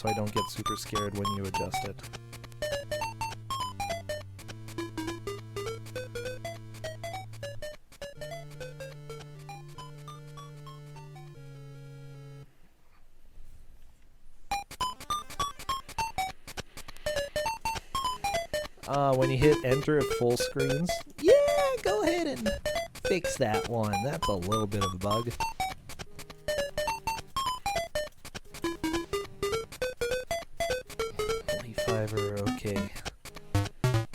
so I don't get super scared when you adjust it. When you hit enter at full screens, yeah, go ahead and fix that one. That's a little bit of a bug. Holy fiver, okay.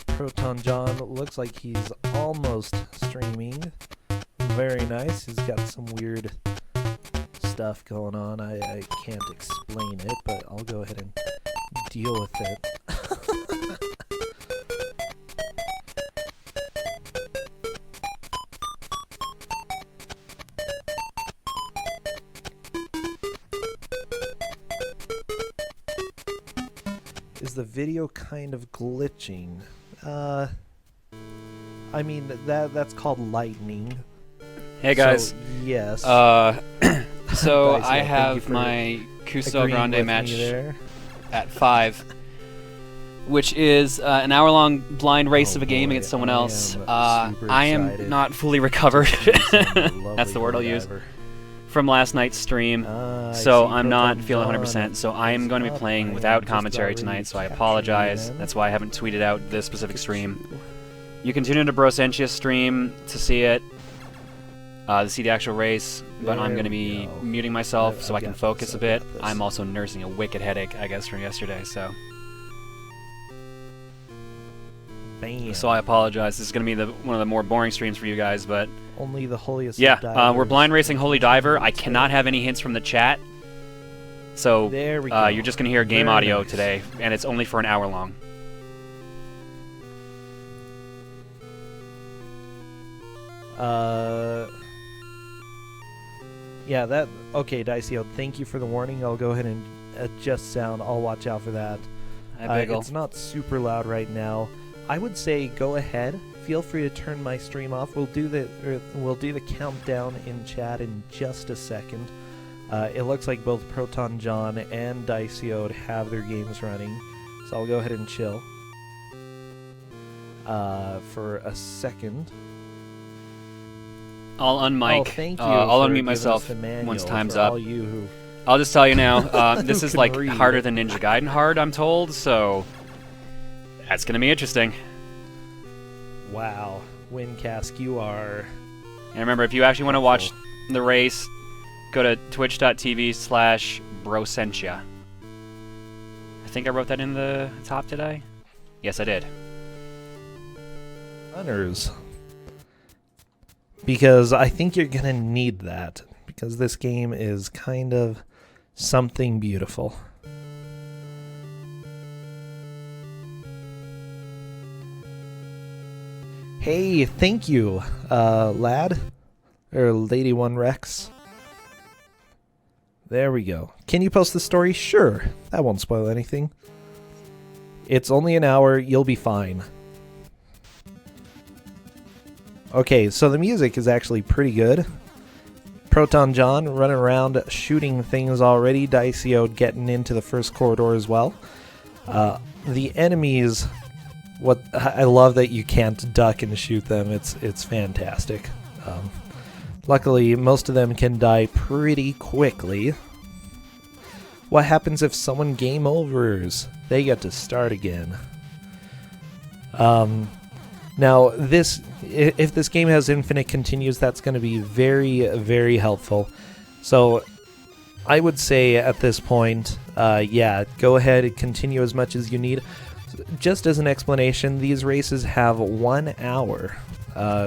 Proton John looks like he's almost streaming. Very nice. He's got some weird stuff going on. I can't explain it, but I'll go ahead and deal with it. Is the video kind of glitching? I mean, that's called lightning. Hey guys. So, yes. So Guys, I yeah, have my Kuso match at 5, which is an hour-long blind race of a game against someone else. I am not fully recovered. That's the word I'll use. From last night's stream, so I'm not feeling 100%, so I am going to be playing without commentary tonight, so I apologize. That's why I haven't tweeted out this specific stream. You can tune into Brosentia's stream to see it, to see the actual race, but I'm going to be muting myself so I can focus a bit. I'm also nursing a wicked headache, I guess, from yesterday, so... So I apologize. This is going to be one of the more boring streams for you guys, but... Only the holiest yeah, we're blind racing Holy Diver. I cannot have any hints from the chat. So there we go. You're just going to hear game audio today, and it's only for an hour long. Yeah, that... Okay, Dicio, thank you for the warning. I'll go ahead and adjust sound. I'll watch out for that. It's not super loud right now. I would say go ahead. Feel free to turn my stream off. We'll do the countdown in chat in just a second. It looks like both Proton John and Dicio have their games running, so I'll go ahead and chill for a second. I'll unmic. Oh, thank you. I'll unmute myself once time's up. I'll just tell you now, this is like harder than Ninja Gaiden hard, I'm told, so that's gonna be interesting. Wow, Windcask, you are... And remember, if you actually want to watch the race, go to twitch.tv/Brosentia. I think I wrote that in the top today. Yes, I did. Runners. Because I think you're gonna need that, because this game is kind of something beautiful. Hey, thank you, lad. Or Lady One Rex. There we go. Can you post the story? Sure. That won't spoil anything. It's only an hour. You'll be fine. Okay, so the music is actually pretty good. Proton John running around shooting things already. Dicio getting into the first corridor as well. The enemies... I love that you can't duck and shoot them. It's fantastic. Luckily, most of them can die pretty quickly. What happens if someone game overs? They get to start again. Now, if this game has infinite continues, that's going to be very, very helpful. So, I would say at this point, yeah, go ahead and continue as much as you need. Just as an explanation, these races have 1 hour,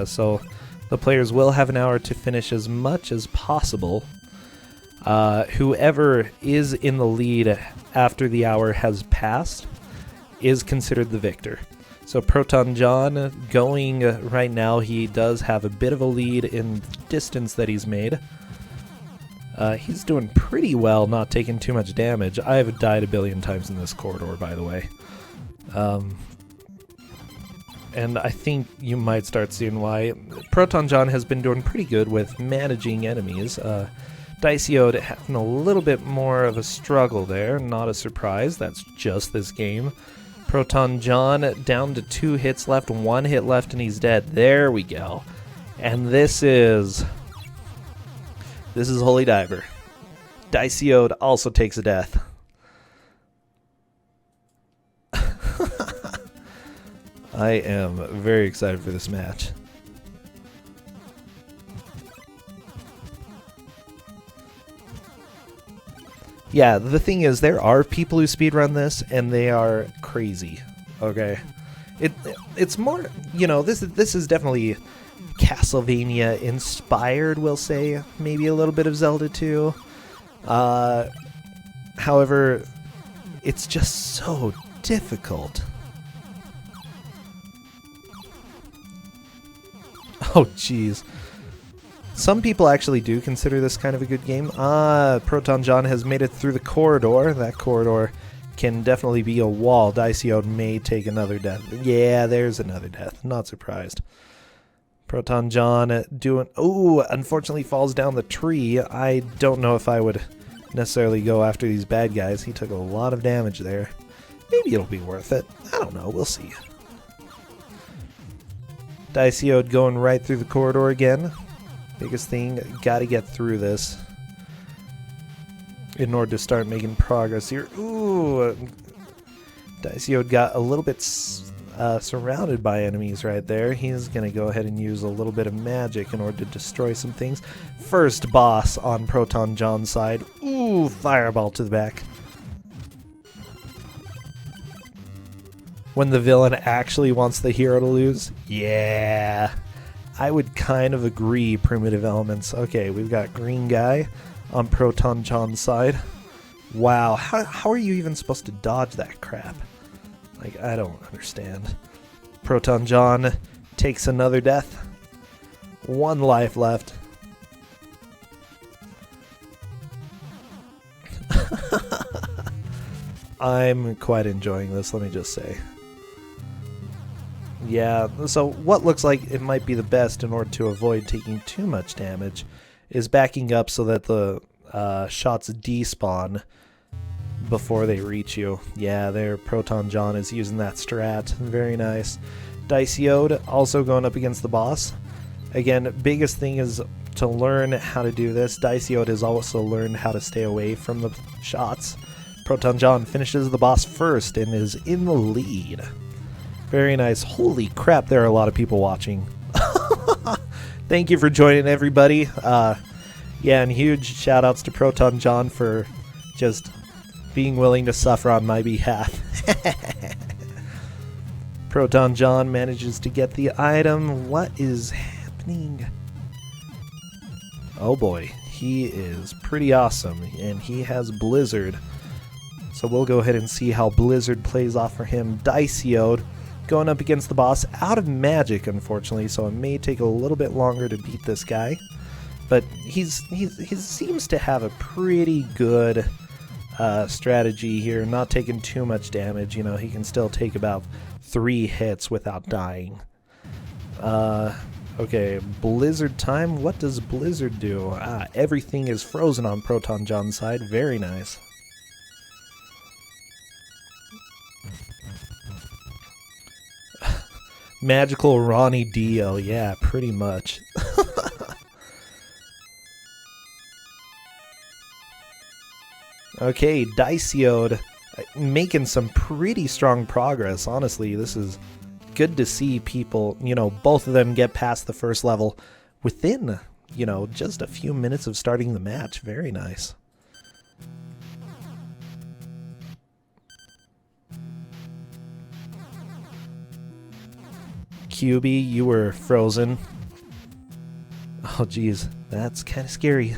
so the players will have an hour to finish as much as possible. Whoever is in the lead after the hour has passed is considered the victor. So Proton John going right now, he does have a bit of a lead in distance that he's made. He's doing pretty well, not taking too much damage. I have died a billion times in this corridor, by the way. And I think you might start seeing why. Proton John has been doing pretty good with managing enemies. Dicioed having a little bit more of a struggle there. Not a surprise. That's just this game. Proton John down to 2 hits left. 1 hit left and he's dead. There we go. And this is Holy Diver. Dicioed also takes a death. I am very excited for this match. Yeah, the thing is, there are people who speedrun this, and they are crazy. Okay, it's more, you know, this is definitely Castlevania inspired. We'll say maybe a little bit of Zelda too. However, it's just so difficult. Oh, jeez. Some people actually do consider this kind of a good game. Proton John has made it through the corridor. That corridor can definitely be a wall. Dicioed may take another death. Yeah, there's another death. Not surprised. Proton John doing... Ooh, unfortunately falls down the tree. I don't know if I would necessarily go after these bad guys. He took a lot of damage there. Maybe it'll be worth it. I don't know. We'll see. Dicioed going right through the corridor again. Biggest thing, gotta get through this in order to start making progress here. Ooh! Dicioed got a little bit surrounded by enemies right there. He's gonna go ahead and use a little bit of magic in order to destroy some things. First boss on Proton John's side. Ooh! Fireball to the back. When the villain actually wants the hero to lose? Yeah! I would kind of agree, Primitive Elements. Okay, we've got green guy on Proton John's side. Wow, how are you even supposed to dodge that crap? Like, I don't understand. Proton John takes another death. 1 life left. I'm quite enjoying this, let me just say. Yeah, so what looks like it might be the best in order to avoid taking too much damage is backing up so that the shots despawn before they reach you. Yeah, there, Proton John is using that strat. Very nice. Dicioed also going up against the boss. Again, biggest thing is to learn how to do this. Dicioed has also learned how to stay away from the shots. Proton John finishes the boss first and is in the lead. Very nice. Holy crap, there are a lot of people watching. Thank you for joining, everybody. Yeah, and huge shout-outs to Proton John for just being willing to suffer on my behalf. Proton John manages to get the item. What is happening? Oh boy, he is pretty awesome, and he has Blizzard. So we'll go ahead and see how Blizzard plays off for him. Dicioed going up against the boss, out of magic, unfortunately, so it may take a little bit longer to beat this guy. But he seems to have a pretty good strategy here, not taking too much damage. You know, he can still take about 3 hits without dying. Okay, Blizzard time. What does Blizzard do? Everything is frozen on Proton John's side. Very nice. Magical Ronnie Dio, yeah, pretty much. Okay, Dicioed making some pretty strong progress. Honestly, this is good to see people, you know, both of them get past the first level within, you know, just a few minutes of starting the match. Very nice. QB, you were frozen. Oh geez, that's kind of scary.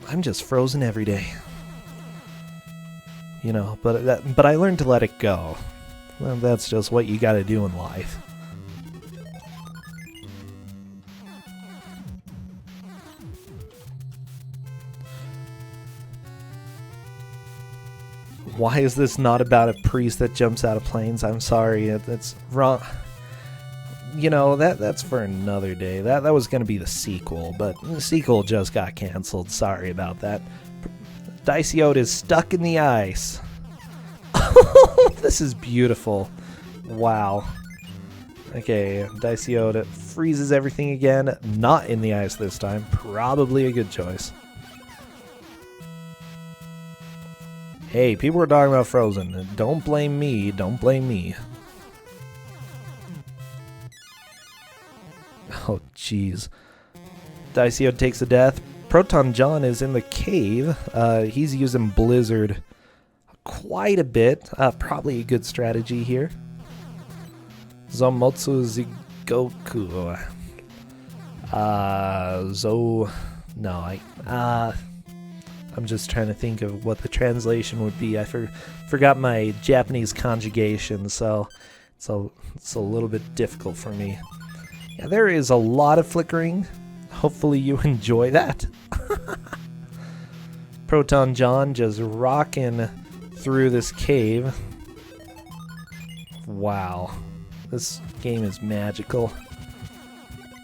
I'm just frozen every day. You know, but I learned to let it go. Well, that's just what you gotta do in life. Why is this not about a priest that jumps out of planes? I'm sorry, it's wrong. you know, that's for another day. That was going to be the sequel, but the sequel just got canceled. Sorry about that. Diceode is stuck in the ice. This is beautiful. Wow. Okay, Diceode freezes everything again. Not in the ice this time. Probably a good choice. Hey, people were talking about Frozen. Don't blame me. Don't blame me. Oh, jeez. Diceode takes a death. Proton John is in the cave. He's using Blizzard quite a bit. Probably a good strategy here. Zomotsu Zigoku. I'm just trying to think of what the translation would be. I forgot my Japanese conjugation, so it's a little bit difficult for me. Yeah, there is a lot of flickering. Hopefully you enjoy that. Proton John just rocking through this cave. Wow. This game is magical.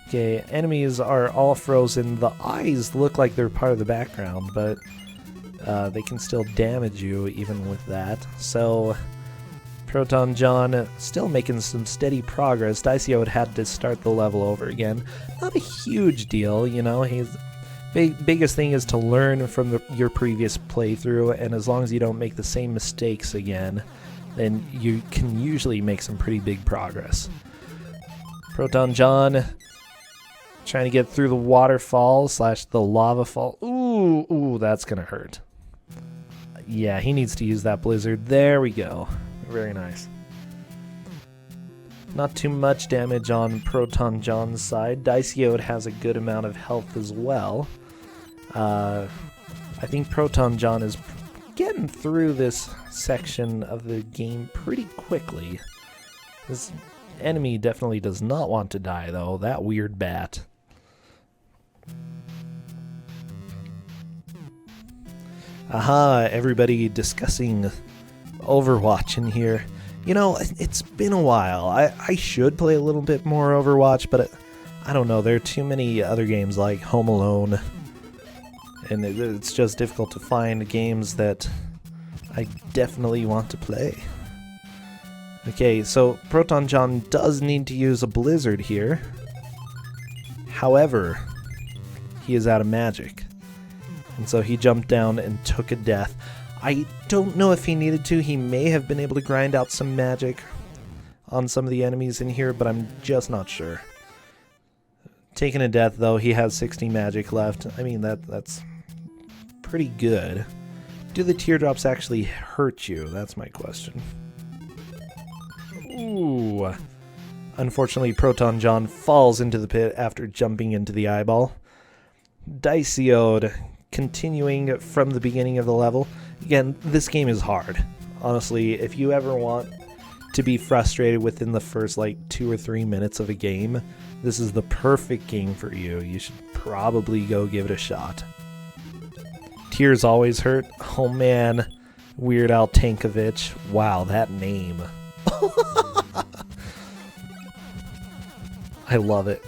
Okay, enemies are all frozen. The eyes look like they're part of the background, but they can still damage you even with that. So, Proton John still making some steady progress. Diceode had to start the level over again. Not a huge deal, you know. Biggest thing is to learn from your previous playthrough, and as long as you don't make the same mistakes again, then you can usually make some pretty big progress. Proton John trying to get through the waterfall / the lava fall. Ooh, that's gonna hurt. Yeah, he needs to use that blizzard. There we go. Very nice. Not too much damage on Proton John's side. Diceode has a good amount of health as well. I think Proton John is getting through this section of the game pretty quickly. This enemy definitely does not want to die, though. That weird bat. Aha, everybody discussing Overwatch in here. You know, it's been a while. I should play a little bit more Overwatch, but I don't know. There are too many other games like Home Alone, and it's just difficult to find games that I definitely want to play. Okay, so Proton John does need to use a blizzard here. However, he is out of magic, and so he jumped down and took a death. I don't know if he needed to. He may have been able to grind out some magic on some of the enemies in here, but I'm just not sure. Taking a death, though, he has 60 magic left. I mean, that's pretty good. Do the teardrops actually hurt you? That's my question. Ooh. Unfortunately, Proton John falls into the pit after jumping into the eyeball. Diceode continuing from the beginning of the level. Again, this game is hard. Honestly, if you ever want to be frustrated within the first, 2 or 3 minutes of a game, this is the perfect game for you. You should probably go give it a shot. Tears always hurt. Oh man, Weird Al Tankovich. Wow, that name. I love it.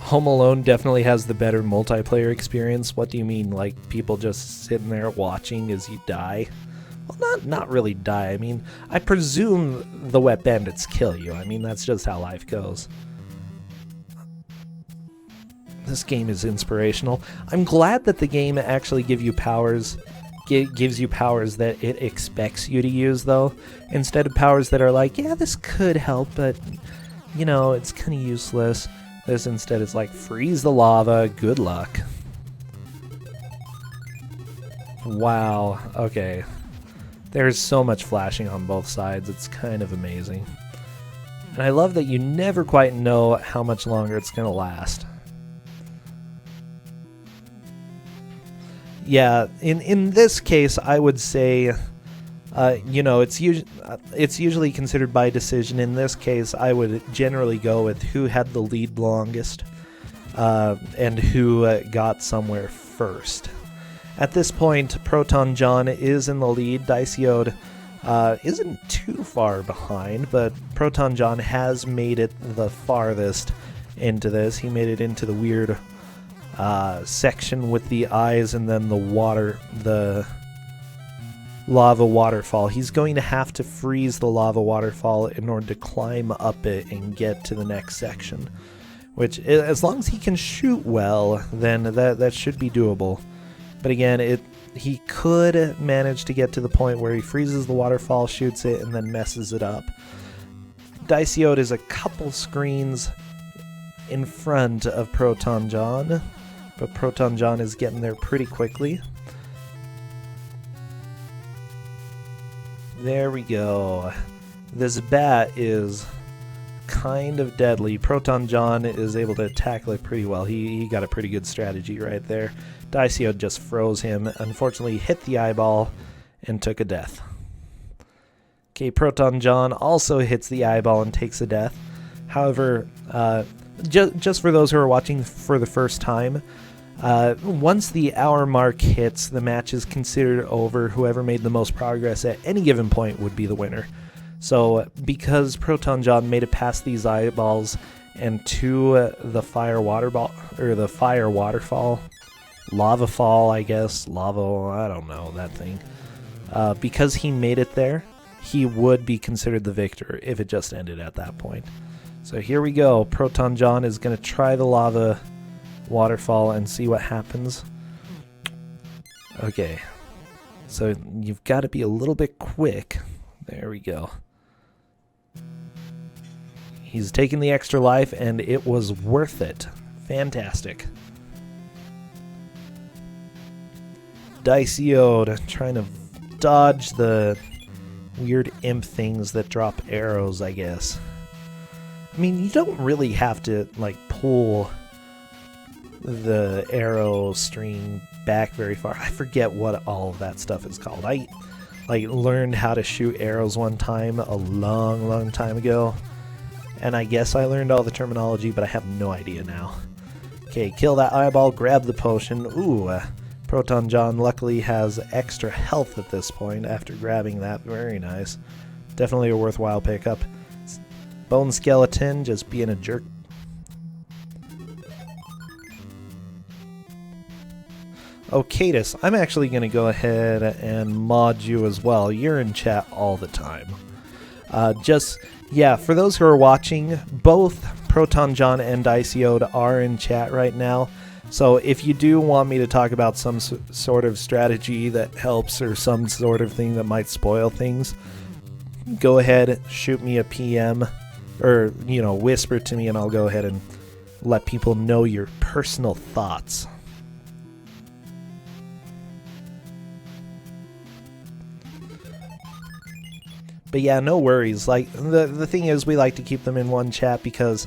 Home Alone definitely has the better multiplayer experience. What do you mean, people just sitting there watching as you die? Well, not really die. I mean, I presume the wet bandits kill you. I mean, that's just how life goes. This game is inspirational. I'm glad that the game actually gives you powers that it expects you to use, though, instead of powers that are like, yeah, this could help, but, it's kind of useless. This instead is like, freeze the lava, good luck. Wow, okay. There's so much flashing on both sides, it's kind of amazing. And I love that you never quite know how much longer it's going to last. Yeah, in this case, I would say, it's usually considered by decision. In this case, I would generally go with who had the lead longest, and who got somewhere first. At this point, Proton John is in the lead. Diceyode isn't too far behind, but Proton John has made it the farthest into this. He made it into the weird section with the eyes and then the lava waterfall. He's going to have to freeze the lava waterfall in order to climb up it and get to the next section, which, as long as he can shoot well, then that should be doable. But again, he could manage to get to the point where he freezes the waterfall, shoots it, and then messes it up. Diceyode is a couple screens in front of Proton John, but Proton John is getting there pretty quickly. There we go. This bat is kind of deadly. Proton John is able to tackle it pretty well. He got a pretty good strategy right there. Diceyode just froze him. Unfortunately, hit the eyeball and took a death. Okay, Proton John also hits the eyeball and takes a death. However, just for those who are watching for the first time, once the hour mark hits, the match is considered over. Whoever made the most progress at any given point would be the winner. So because Proton John made it past these eyeballs and to the fire waterfall, lava fall, I guess, I don't know, that thing. Because he made it there, he would be considered the victor if it just ended at that point. So here we go. Proton John is going to try the lava waterfall and see what happens. Okay, so you've got to be a little bit quick. There we go. He's taking the extra life, and it was worth it. Fantastic. Diceyode trying to dodge the weird imp things that drop arrows, I guess. I mean, you don't really have to, like, pull the arrow string back very far. I forget what all of that stuff is called. I, like, learned how to shoot arrows one time a long time ago, and I guess I learned all the terminology, but I have no idea now. Okay, kill that eyeball, grab the potion. Ooh, Proton John luckily has extra health at this point after grabbing that. Very nice. Definitely a worthwhile pickup. Bone Skeleton just being a jerk. Oh, Cadus, I'm actually going to go ahead and mod you as well. You're in chat all the time. Yeah, for those who are watching, both Proton John and Diceyode are in chat right now. So if you do want me to talk about some sort of strategy that helps or some sort of thing that might spoil things, go ahead, shoot me a PM or, you know, whisper to me and I'll go ahead and let people know your personal thoughts. But yeah, no worries. Like the thing is, we like to keep them in one chat because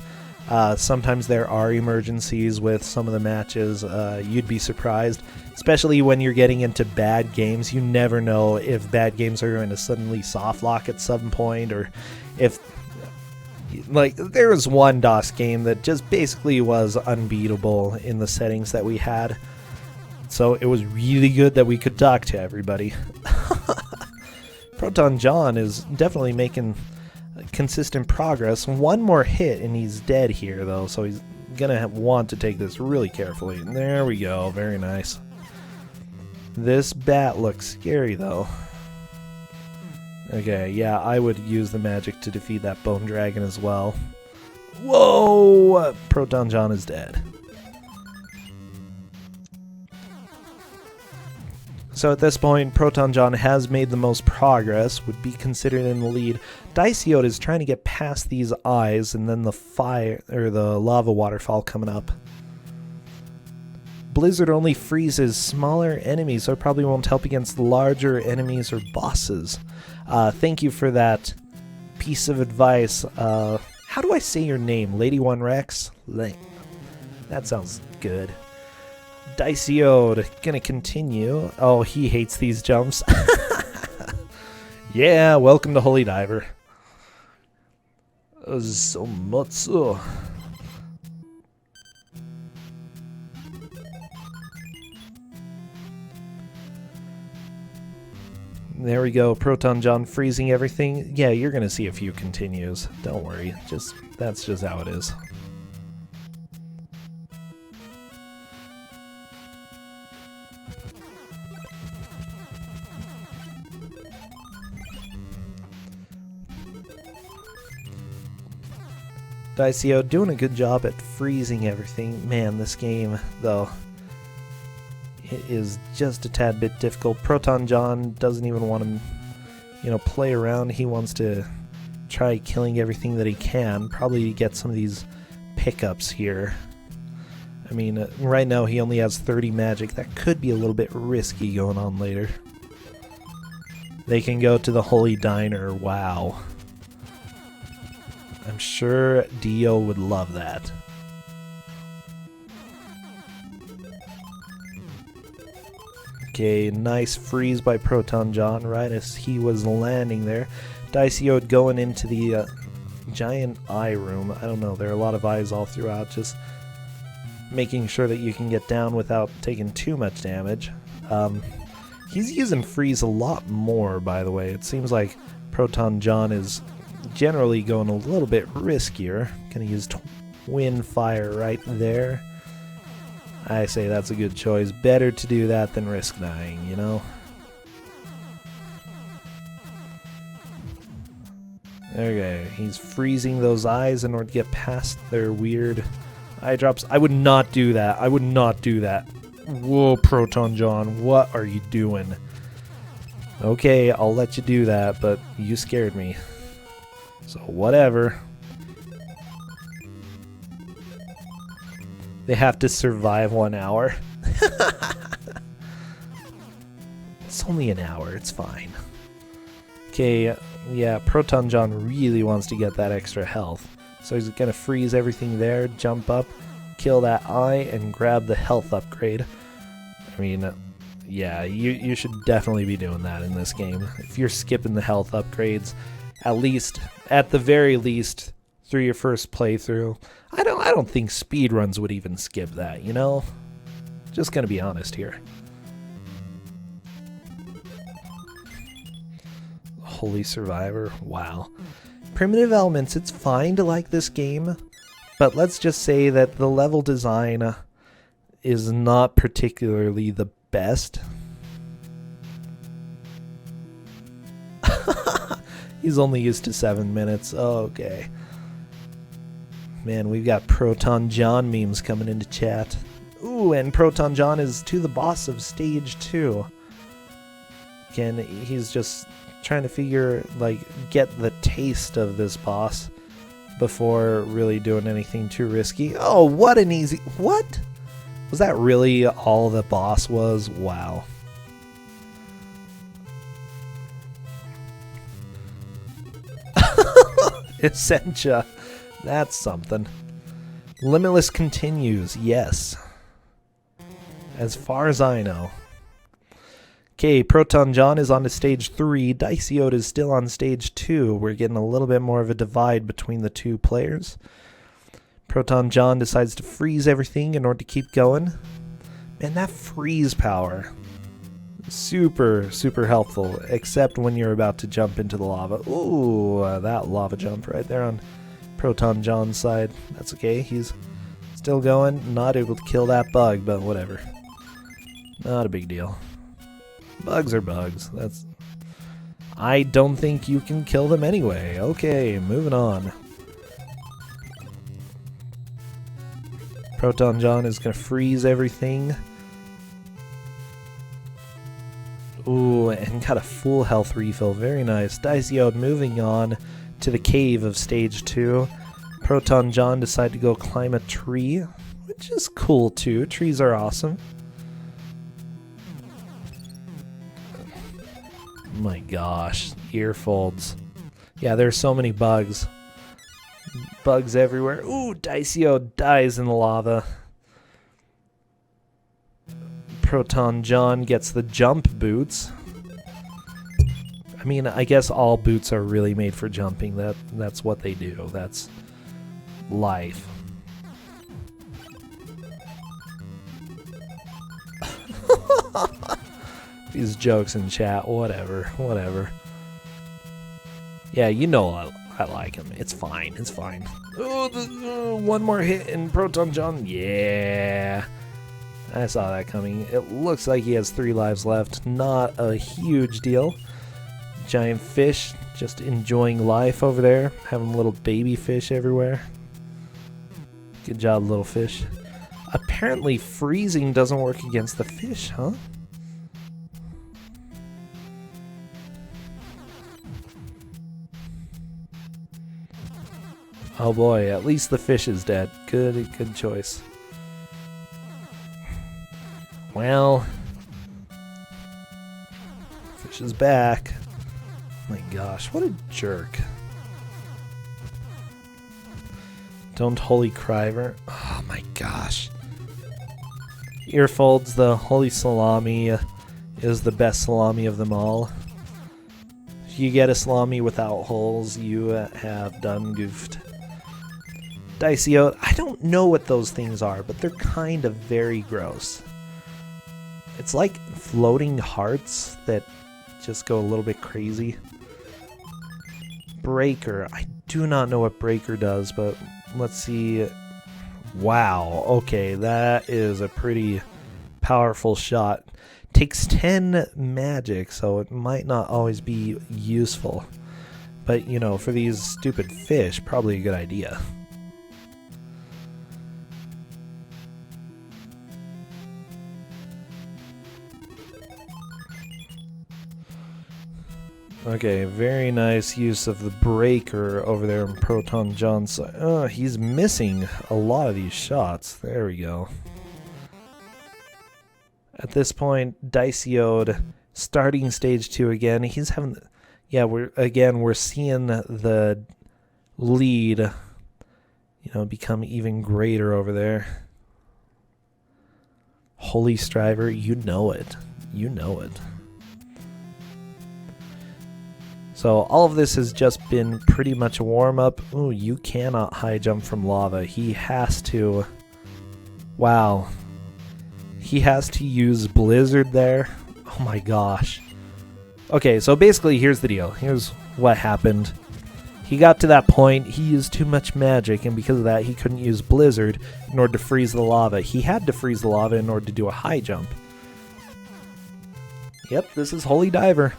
sometimes there are emergencies with some of the matches. You'd be surprised, especially when you're getting into bad games. You never know if bad games are going to suddenly soft lock at some point, or if, like, there was one DOS game that just basically was unbeatable in the settings that we had. So it was really good that we could talk to everybody. Proton John is definitely making consistent progress. One more hit and he's dead here, though, so he's gonna want to take this really carefully. There we go. Very nice. This bat looks scary, though. Okay, yeah, I would use the magic to defeat that bone dragon as well. Whoa! Proton John is dead. So at this point, Proton John has made the most progress, would be considered in the lead. Diceyode is trying to get past these eyes and then the fire or the lava waterfall coming up. Blizzard only freezes smaller enemies, so it probably won't help against larger enemies or bosses. Thank you for that piece of advice. How do I say your name? Lady One Rex? That sounds good. Diceyode gonna continue. Oh, he hates these jumps. Yeah, welcome to Holy Diver. Zomotsu. There we go. Proton John freezing everything. Yeah, you're going to see a few continues. Don't worry. That's just how it is. Diceo doing a good job at freezing everything. Man, this game, though, it is just a tad bit difficult. Proton John doesn't even want to, play around. He wants to try killing everything that he can. Probably get some of these pickups here. I mean, right now he only has 30 magic. That could be a little bit risky going on later. They can go to the Holy Diner. Wow. I'm sure Dio would love that. Okay, nice freeze by Proton John right as he was landing there. Diceo going into the giant eye room. I don't know, there are a lot of eyes all throughout, just making sure that you can get down without taking too much damage. He's using freeze a lot more, by the way. It seems like Proton John is generally going a little bit riskier. Gonna use Twin Fire right there. I say that's a good choice. Better to do that than risk dying, you know? Okay, he's freezing those eyes in order to get past their weird eye drops. I would not do that. I would not do that. Whoa, Proton John, what are you doing? Okay, I'll let you do that, but you scared me. So whatever. They have to survive 1 hour. It's only an hour, it's fine. Okay, yeah, Proton John really wants to get that extra health. So he's gonna freeze everything there, jump up, kill that eye, and grab the health upgrade. I mean, yeah, you should definitely be doing that in this game. If you're skipping the health upgrades, at the very least, through your first playthrough, I don't think speedruns would even skip that, you know? Just gonna be honest here. Holy Survivor, wow. Primitive elements, it's fine to like this game, but let's just say that the level design is not particularly the best. He's only used to 7 minutes. Oh, okay. Man, we've got Proton John memes coming into chat. Ooh, and Proton John is to the boss of stage 2. Again, he's just trying to get the taste of this boss before really doing anything too risky. Oh, what an easy... What? Was that really all the boss was? Wow. Essentia. That's something. Limitless continues, yes. As far as I know. Okay, Proton John is on to stage 3. Diceo is still on stage 2. We're getting a little bit more of a divide between the two players. Proton John decides to freeze everything in order to keep going. Man, that freeze power. Super, super helpful, except when you're about to jump into the lava. Ooh, that lava jump right there on Proton John's side. That's okay, he's still going. Not able to kill that bug, but whatever. Not a big deal. Bugs are bugs. I don't think you can kill them anyway. Okay, moving on. Proton John is going to freeze everything. Ooh, and got a full health refill. Very nice. Diceo moving on to the cave of stage 2. Proton John decided to go climb a tree, which is cool too. Trees are awesome. Oh my gosh, earfolds. Yeah, there's so many bugs. Bugs everywhere. Ooh, Diceo dies in the lava. Proton John gets the jump boots. I mean, I guess all boots are really made for jumping. That's what they do. That's life. These jokes in chat, whatever. Yeah, you know I like him. It's fine, it's fine. Oh, one more hit and Proton John. Yeah. I saw that coming. It looks like he has 3 lives left. Not a huge deal. Giant fish just enjoying life over there. Having little baby fish everywhere. Good job, little fish. Apparently freezing doesn't work against the fish, huh? Oh boy, at least the fish is dead. Good choice. Well, fish is back. Oh my gosh, what a jerk. Don't holy criver. Oh my gosh. Earfolds, the holy salami is the best salami of them all. If you get a salami without holes, you have done goofed. Dicey-oat, I don't know what those things are, but they're kind of very gross. It's like floating hearts that just go a little bit crazy. Breaker, I do not know what Breaker does, but let's see. Wow, okay, that is a pretty powerful shot. Takes 10 magic, so it might not always be useful. But, you know, for these stupid fish, probably a good idea. Okay, very nice use of the breaker over there in Proton John's side. Oh, he's missing a lot of these shots. There we go. At this point, Dicey-oat starting stage 2 again. He's having, yeah, we're seeing the lead, you know, become even greater over there. Holy Striver, you know it. You know it. So all of this has just been pretty much a warm-up. Ooh, you cannot high jump from lava. He has to... Wow. He has to use Blizzard there. Oh my gosh. Okay, so basically here's the deal. Here's what happened. He got to that point, he used too much magic, and because of that he couldn't use Blizzard in order to freeze the lava. He had to freeze the lava in order to do a high jump. Yep, this is Holy Diver.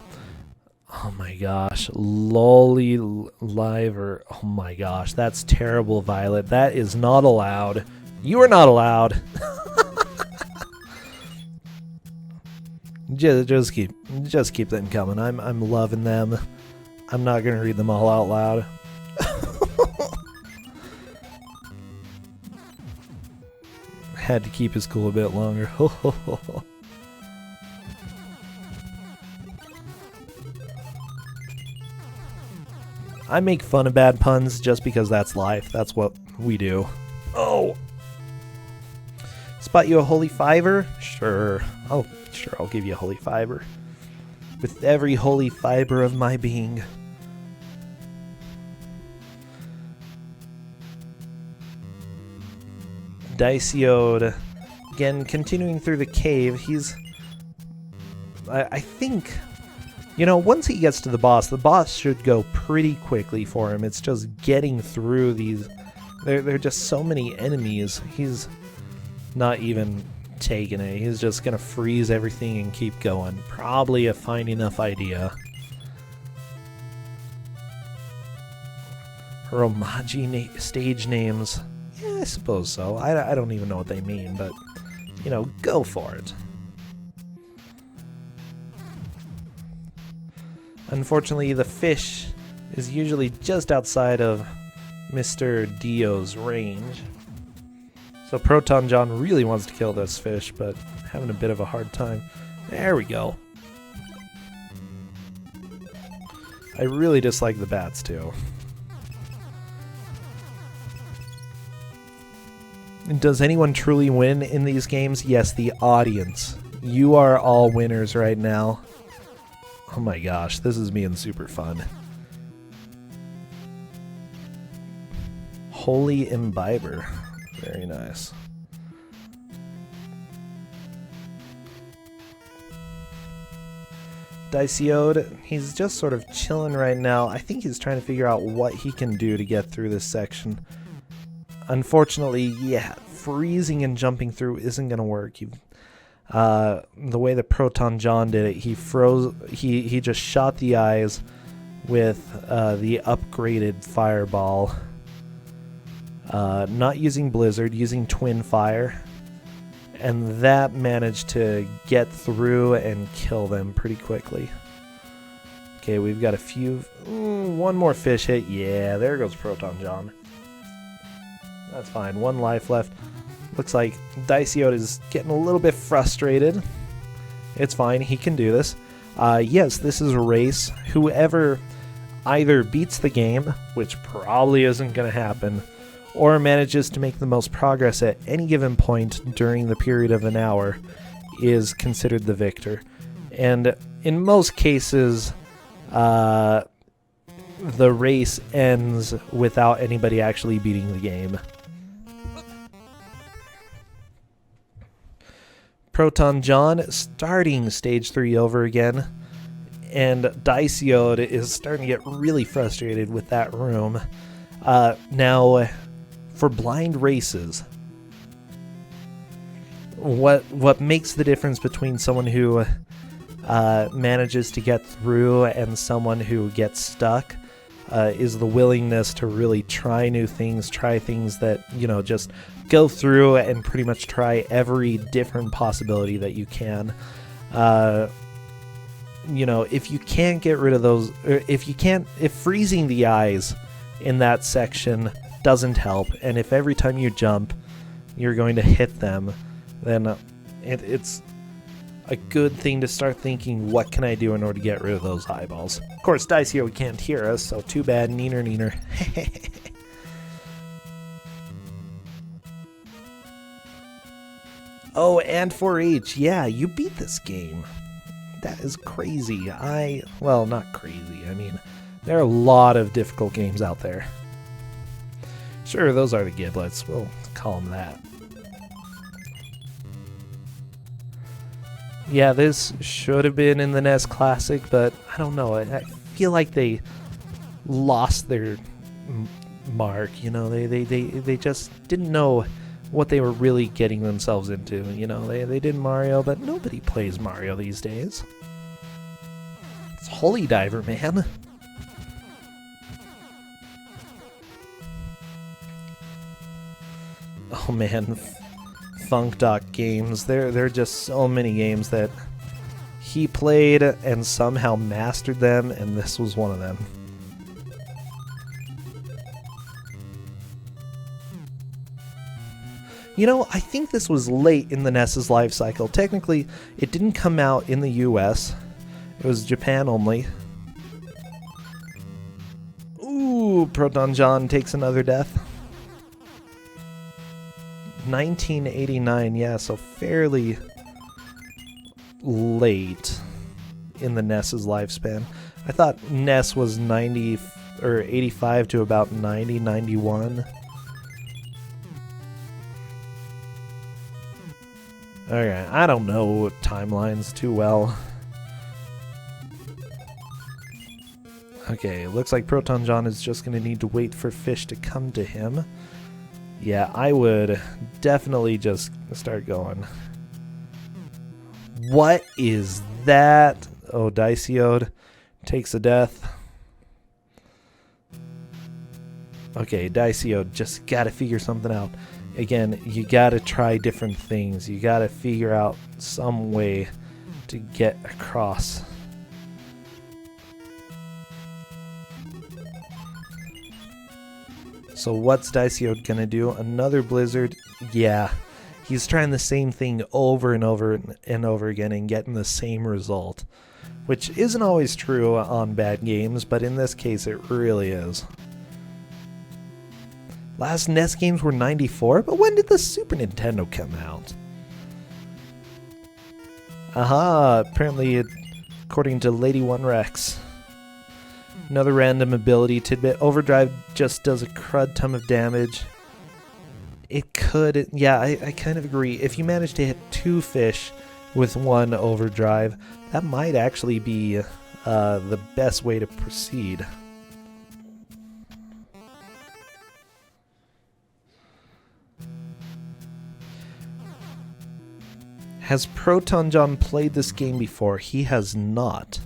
Oh my gosh, Lolly Liver. Oh my gosh, that's terrible, Violet. That is not allowed. You are not allowed. just keep them coming. I'm loving them. I'm not gonna read them all out loud. Had to keep his cool a bit longer. I make fun of bad puns just because that's life. That's what we do. Oh! Spot you a holy fiver? Sure. Oh, sure, I'll give you a holy fiber. With every holy fiber of my being. Dicey-oat, again, continuing through the cave. He's... I think... You know, once he gets to the boss should go pretty quickly for him. It's just getting through these... There are just so many enemies. He's not even taking it. He's just gonna freeze everything and keep going. Probably a fine enough idea. Romaji stage names. Yeah, I suppose so. I don't even know what they mean, but, you know, go for it. Unfortunately, the fish is usually just outside of Mr. Dio's range. So Proton John really wants to kill this fish, but having a bit of a hard time. There we go. I really dislike the bats too. And does anyone truly win in these games? Yes, the audience. You are all winners right now. Oh my gosh, this is being super fun. Holy Imbiber. Very nice. Diceyode, he's just sort of chilling right now. I think he's trying to figure out what he can do to get through this section. Unfortunately, yeah, freezing and jumping through isn't going to work. The way that Proton John did it, he froze. He just shot the eyes with the upgraded fireball. Not using Blizzard, using Twin Fire. And that managed to get through and kill them pretty quickly. Okay, we've got a few... one more fish hit. Yeah, there goes Proton John. That's fine. 1 life left. Looks like Diceyode is getting a little bit frustrated. It's fine. He can do this. Yes, this is a race. Whoever either beats the game, which probably isn't going to happen, or manages to make the most progress at any given point during the period of an hour is considered the victor. And in most cases, the race ends without anybody actually beating the game. Proton John starting stage 3 over again, and Diceyode is starting to get really frustrated with that room. Now, for blind races, what makes the difference between someone who manages to get through and someone who gets stuck is the willingness to really try new things, try things that, just go through and pretty much try every different possibility that you can. If you can't get rid of those, or if freezing the eyes in that section doesn't help, and if every time you jump you're going to hit them, then it's a good thing to start thinking, what can I do in order to get rid of those eyeballs? Of course, Diceyode can't hear us, so too bad. Neener. Oh, and 4H, yeah, you beat this game. That is crazy. Well, not crazy. I mean, there are a lot of difficult games out there. Sure, those are the giblets. We'll call them that. Yeah, this should have been in the NES Classic, but I don't know. I feel like they lost their mark. They just didn't know what they were really getting themselves into. They did Mario, but nobody plays Mario these days. It's Holy Diver, man. Oh man, Funk Doc games. There are just so many games that he played and somehow mastered them, and this was one of them. I think this was late in the NES's life cycle. Technically, it didn't come out in the US. It was Japan only. Ooh, Proton John takes another death. 1989, yeah, so fairly late in the NES's lifespan. I thought NES was 90 or 85 to about 90, 91. Okay, I don't know timelines too well. Okay, looks like Proton John is just going to need to wait for fish to come to him. Yeah, I would definitely just start going. What is that? Oh, Diceyode takes a death. Okay, Diceyode, just gotta figure something out. Again, you gotta try different things. You gotta figure out some way to get across. So what's Diceyode gonna do? Another Blizzard? Yeah. He's trying the same thing over and over and over again and getting the same result. Which isn't always true on bad games, but in this case it really is. Last NES games were 94, but when did the Super Nintendo come out? Aha, apparently according to Lady One Rex. Another random ability tidbit. Overdrive just does a crud ton of damage. It could, yeah, I kind of agree. If you manage to hit 2 fish with 1 overdrive. That might actually be the best way to proceed. Has Proton John played this game before? He has not.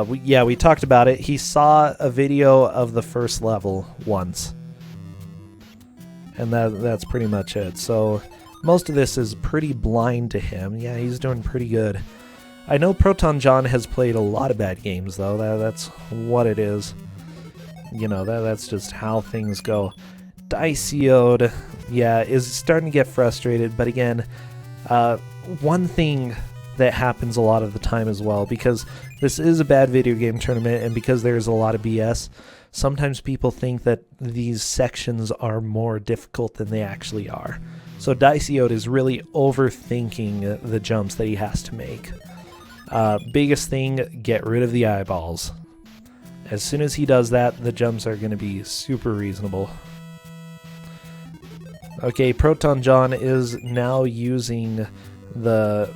We talked about it. He saw a video of the first level once. And that's pretty much it. So most of this is pretty blind to him. Yeah, he's doing pretty good. I know Proton John has played a lot of bad games, though. That's what it is. You know, that's just how things go. Dicioed, yeah, is starting to get frustrated. But again, one thing that happens a lot of the time as well, because this is a bad video game tournament and because there's a lot of BS, sometimes people think that these sections are more difficult than they actually are. So Dicioed is really overthinking the jumps that he has to make. Biggest thing, get rid of the eyeballs. As soon as he does that, the jumps are going to be super reasonable. Okay, Proton John is now using the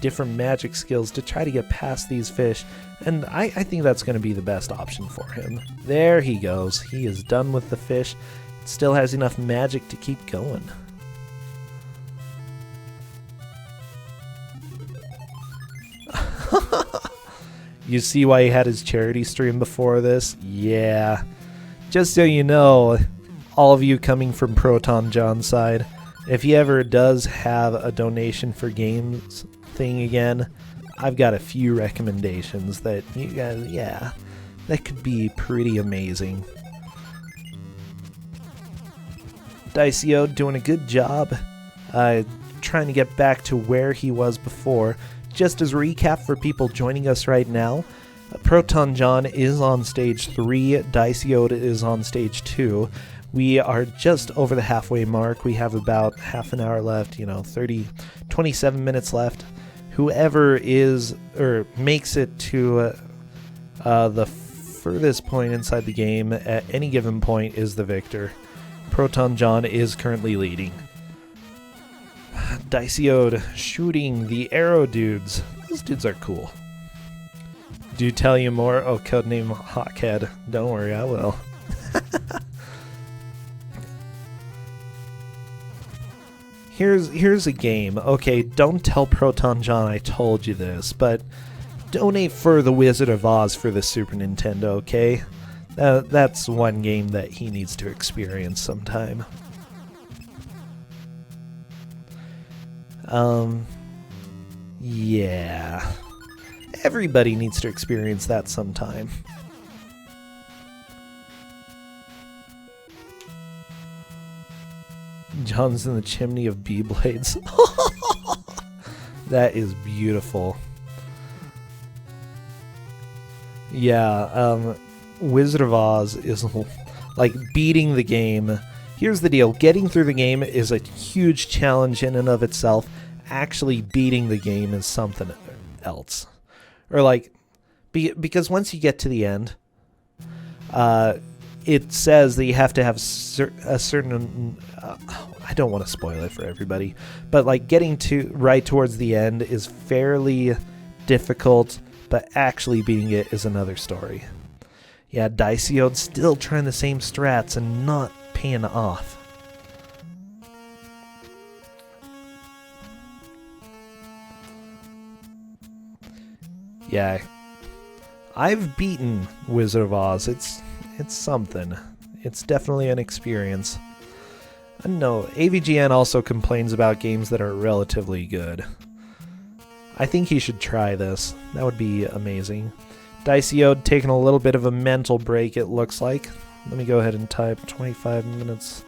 different magic skills to try to get past these fish, and I think that's going to be the best option for him. There he goes. He is done with the fish. Still has enough magic to keep going. You see why he had his charity stream before this? Yeah. Just so you know, all of you coming from Proton John's side, if he ever does have a donation for games thing again, I've got a few recommendations that you guys, yeah, that could be pretty amazing. Dicioed doing a good job trying to get back to where he was before. Just as a recap for people joining us right now, Proton John is on stage 3, Dicioed is on stage 2. We are just over the halfway mark. We have about half an hour left, 27 minutes left. Whoever is, or makes it to the furthest point inside the game at any given point is the victor. Proton John is currently leading. Dicioed shooting the arrow dudes. Those dudes are cool. Do tell you more? Oh, codename Hawkhead. Don't worry, I will. Here's a game. Okay, don't tell Proton John I told you this, but donate for The Wizard of Oz for the Super Nintendo, okay? That's one game that he needs to experience sometime. Yeah. Everybody needs to experience that sometime. John's in the chimney of Beyblades. That is beautiful. Yeah, Wizard of Oz is like beating the game. Here's the deal. Getting through the game is a huge challenge in and of itself. Actually beating the game is something else. Or like, because once you get to the end, it says that you have to have a certain... I don't want to spoil it for everybody, but like getting to right towards the end is fairly difficult, but actually beating it is another story. Yeah, Dicioed still trying the same strats and not paying off. Yeah, I've beaten Wizard of Oz. It's something. It's definitely an experience. I know, AVGN also complains about games that are relatively good. I think he should try this. That would be amazing. Dicioed taking a little bit of a mental break, it looks like. Let me go ahead and type 25 minutes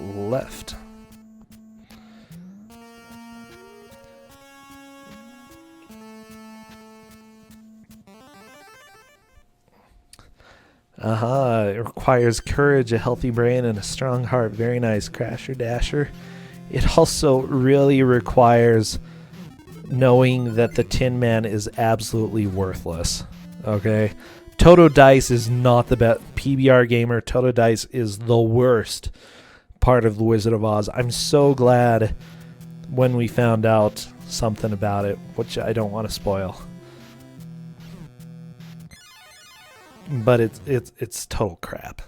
left. It requires courage, a healthy brain, and a strong heart. Very nice, Crasher Dasher. It also really requires knowing that the Tin Man is absolutely worthless. Okay? Toto Dice is not the best. PBR Gamer, Toto Dice is the worst part of The Wizard of Oz. I'm so glad when we found out something about it, which I don't want to spoil. But it's total crap.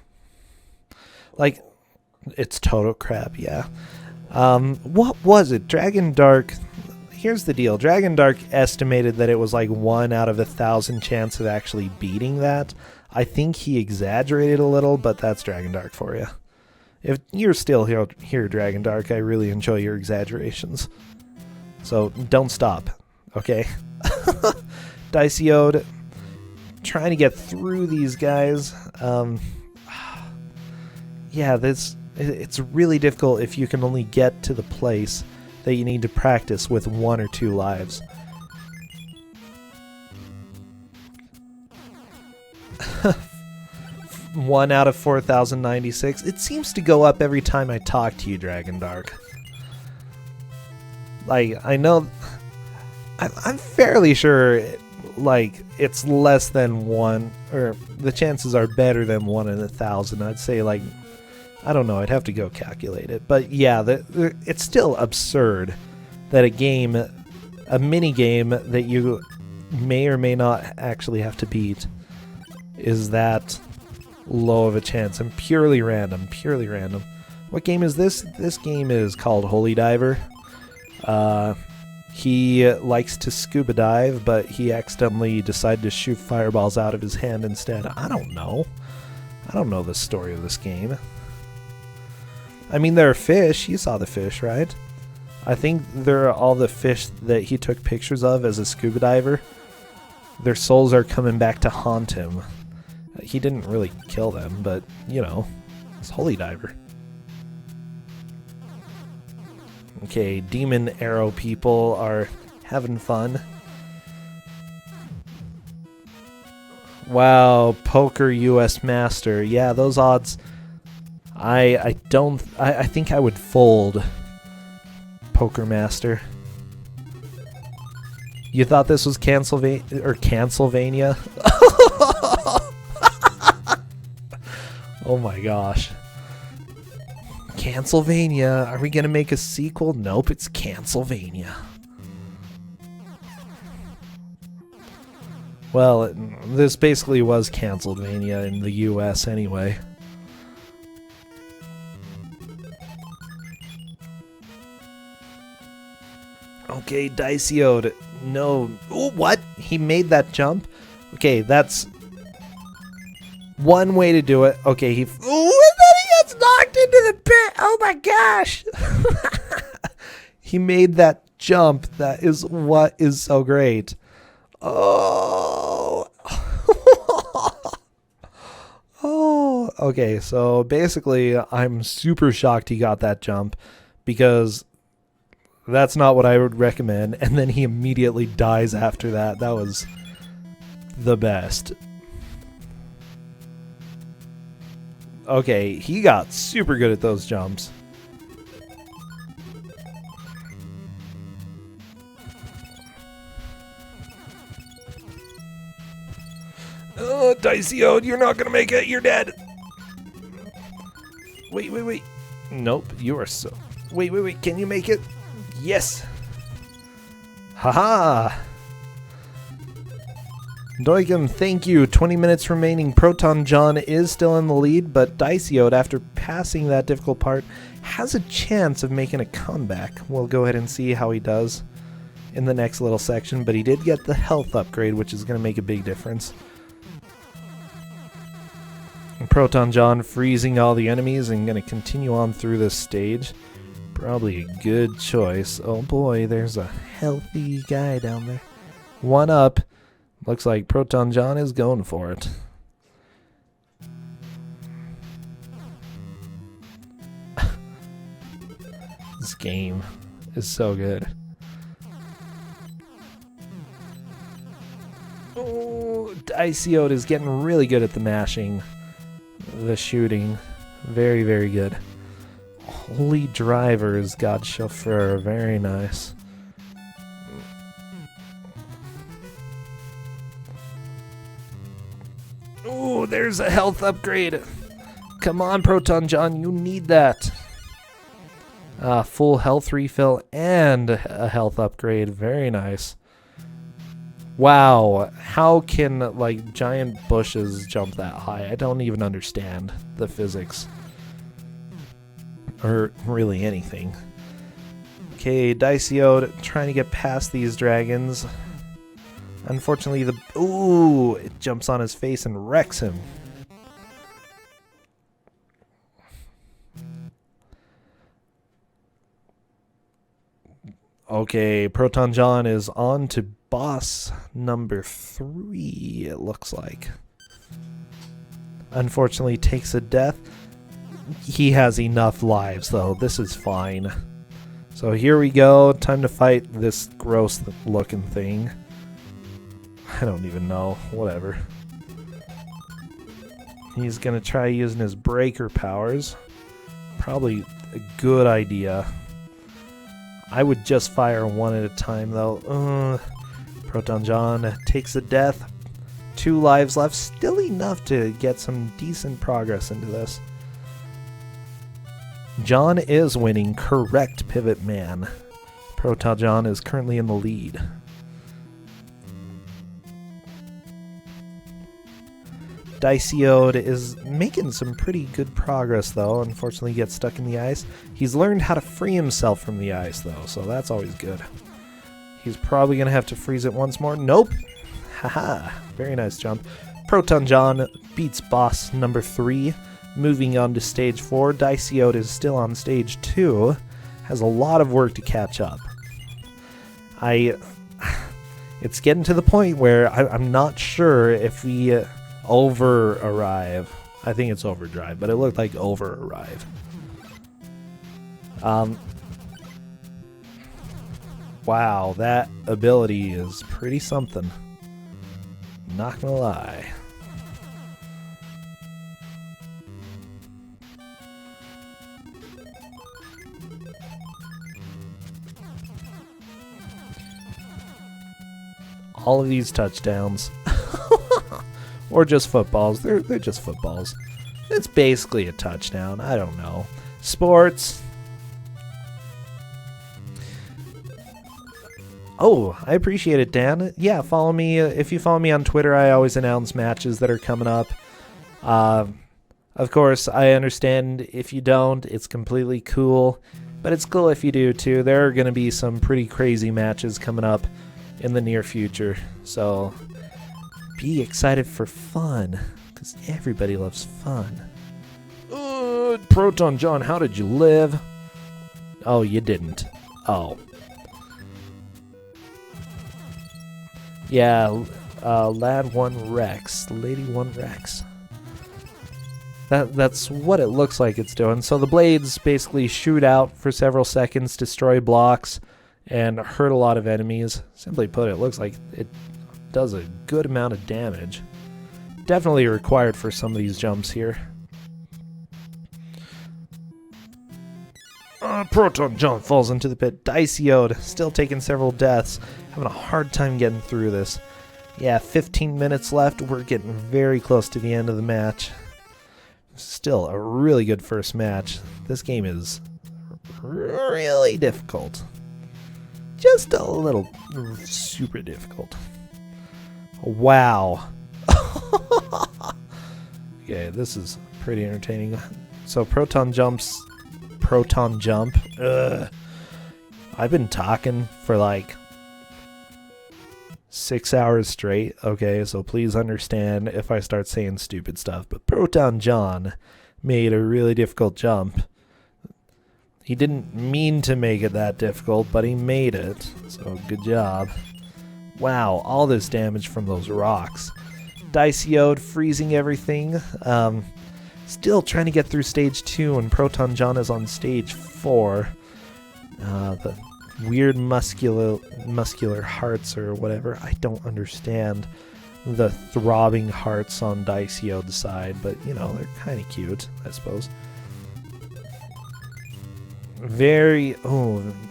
Like, it's total crap, yeah. What was it? Dragon Dark... Here's the deal. Dragon Dark estimated that it was like 1 out of 1,000 chance of actually beating that. I think he exaggerated a little, but that's Dragon Dark for you. If you're still here, Dragon Dark, I really enjoy your exaggerations. So don't stop, okay? Diceyode, trying to get through these guys. Yeah, it's really difficult if you can only get to the place that you need to practice with 1 or 2 lives. One out of 4,096. It seems to go up every time I talk to you, Dragon Dark. Like, I know... I'm fairly sure, like, it's less than 1, or the chances are better than 1 in 1,000. I'd say, like, I don't know, I'd have to go calculate it. But yeah, it's still absurd that a mini game that you may or may not actually have to beat is that low of a chance and purely random. What game is this? This game is called Holy Diver. He likes to scuba dive, but he accidentally decided to shoot fireballs out of his hand instead. I don't know the story of this game. I mean, there are fish. You saw the fish, right? I think they're all the fish that he took pictures of as a scuba diver. Their souls are coming back to haunt him. He didn't really kill them, but, you know, it's Holy Diver. Okay, Demon Arrow people are having fun. Wow, Poker US Master. Yeah, those odds... I think I would fold Poker Master. You thought this was Cancelvania? Oh my gosh. Cancelvania. Are we gonna make a sequel? Nope, it's Cancelvania. Well, this basically was Cancelvania in the US anyway. Okay, Diceyode. No. Ooh, what? He made that jump? Okay, that's one way to do it. Okay, Ooh, and then he gets knocked into the pit! Oh my gosh! He made that jump. That is what is so great. Oh. Oh. Okay, so basically, I'm super shocked he got that jump because... that's not what I would recommend, and then he immediately dies after that. That was the best. Okay, he got super good at those jumps. Oh, Diceyode, you're not gonna make it. You're dead. Wait. Nope, you are so... Wait. Can you make it? Yes! Haha! Doikum, thank you. 20 minutes remaining. Proton John is still in the lead, but Diceyode, after passing that difficult part, has a chance of making a comeback. We'll go ahead and see how he does in the next little section, but he did get the health upgrade, which is going to make a big difference. And Proton John freezing all the enemies and going to continue on through this stage. Probably a good choice. Oh boy, there's a healthy guy down there. 1 up. Looks like Proton John is going for it. This game is so good. Oh, Diceyode is getting really good at the mashing. The shooting. Very, very good. Holy Drivers, God Chauffeur, very nice. Ooh, there's a health upgrade. Come on, Proton John, you need that. Full health refill and a health upgrade. Very nice. Wow, how can like giant bushes jump that high? I don't even understand the physics. Or really anything. Okay, Diceo trying to get past these dragons. Unfortunately, it jumps on his face and wrecks him. Okay, Proton John is on to boss number 3, it looks like. Unfortunately, takes a death. He has enough lives, though. This is fine. So here we go. Time to fight this gross-looking thing. I don't even know. Whatever. He's going to try using his breaker powers. Probably a good idea. I would just fire one at a time, though. Proton John takes a death. 2 lives left. Still enough to get some decent progress into this. John is winning. Correct, Pivot Man. Proton John is currently in the lead. Diceo is making some pretty good progress, though. Unfortunately, gets stuck in the ice. He's learned how to free himself from the ice, though, so that's always good. He's probably going to have to freeze it once more. Nope. Haha. Very nice jump. Proton John beats boss number 3. Moving on to stage 4. Diceo is still on stage 2. Has a lot of work to catch up. It's getting to the point where I'm not sure if we over-arrive. I think it's overdrive, but it looked like over-arrive. Wow, that ability is pretty something. Not gonna lie. All of these touchdowns. Or just footballs. They're just footballs. It's basically a touchdown. I don't know. Sports. Oh, I appreciate it, Dan. Yeah, follow me. If you follow me on Twitter, I always announce matches that are coming up. Of course, I understand if you don't. It's completely cool. But it's cool if you do, too. There are going to be some pretty crazy matches coming up in the near future. So be excited for fun, because everybody loves fun. Proton John, how did you live? Oh, you didn't. Oh. Yeah, Lad 1 Rex, Lady 1 Rex. That's what it looks like it's doing. So the blades basically shoot out for several seconds, destroy blocks, and hurt a lot of enemies. Simply put, it looks like it does a good amount of damage. Definitely required for some of these jumps here. Proton John falls into the pit. Diceo still taking several deaths. Having a hard time getting through this. Yeah, 15 minutes left. We're getting very close to the end of the match. Still a really good first match. This game is really difficult. Just a little super difficult. Wow. Okay, this is pretty entertaining. So Proton Jump. I've been talking for like 6 hours straight, okay, so please understand if I start saying stupid stuff. But Proton John made a really difficult jump. He didn't mean to make it that difficult, but he made it, so good job. Wow, all this damage from those rocks. Diceo freezing everything. Still trying to get through stage 2, and Proton John is on stage 4. The weird muscular hearts or whatever. I don't understand the throbbing hearts on Diceo's side, but you know, they're kind of cute, I suppose.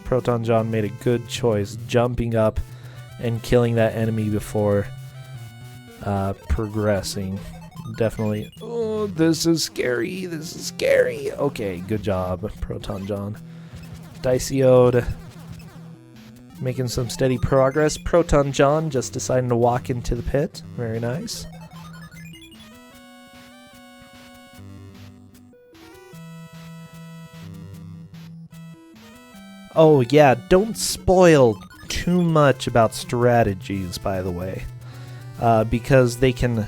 Proton John made a good choice jumping up and killing that enemy before progressing. Definitely. Oh, this is scary. This is scary. Okay, good job, Proton John. Diceyode making some steady progress. Proton John just deciding to walk into the pit. Very nice. Oh yeah, don't spoil too much about strategies, by the way, because they can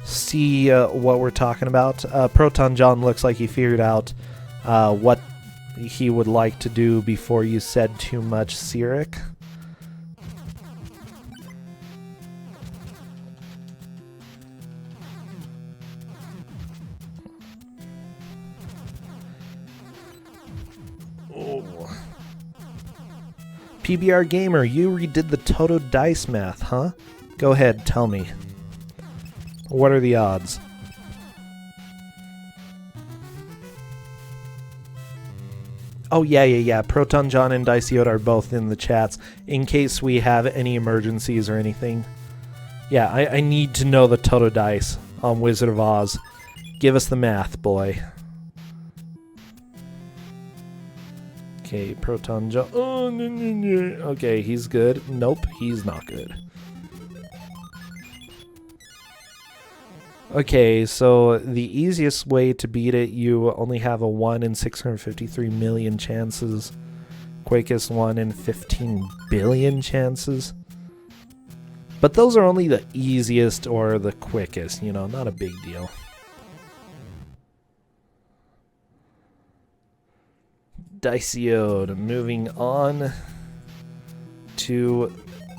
see what we're talking about. Proton John looks like he figured out what he would like to do before you said too much, Cyric. PBR Gamer, you redid the Toto dice math, huh? Go ahead, tell me. What are the odds? Oh, yeah. Proton John and Diceyode are both in the chats in case we have any emergencies or anything. Yeah, I need to know the Toto dice on Wizard of Oz. Give us the math, boy. Okay, Proton John. Oh, no. Okay, he's good. Nope, he's not good. Okay, so the easiest way to beat it, you only have a 1 in 653 million chances. Quickest 1 in 15 billion chances. But those are only the easiest or the quickest, you know, not a big deal. Diceyode moving on to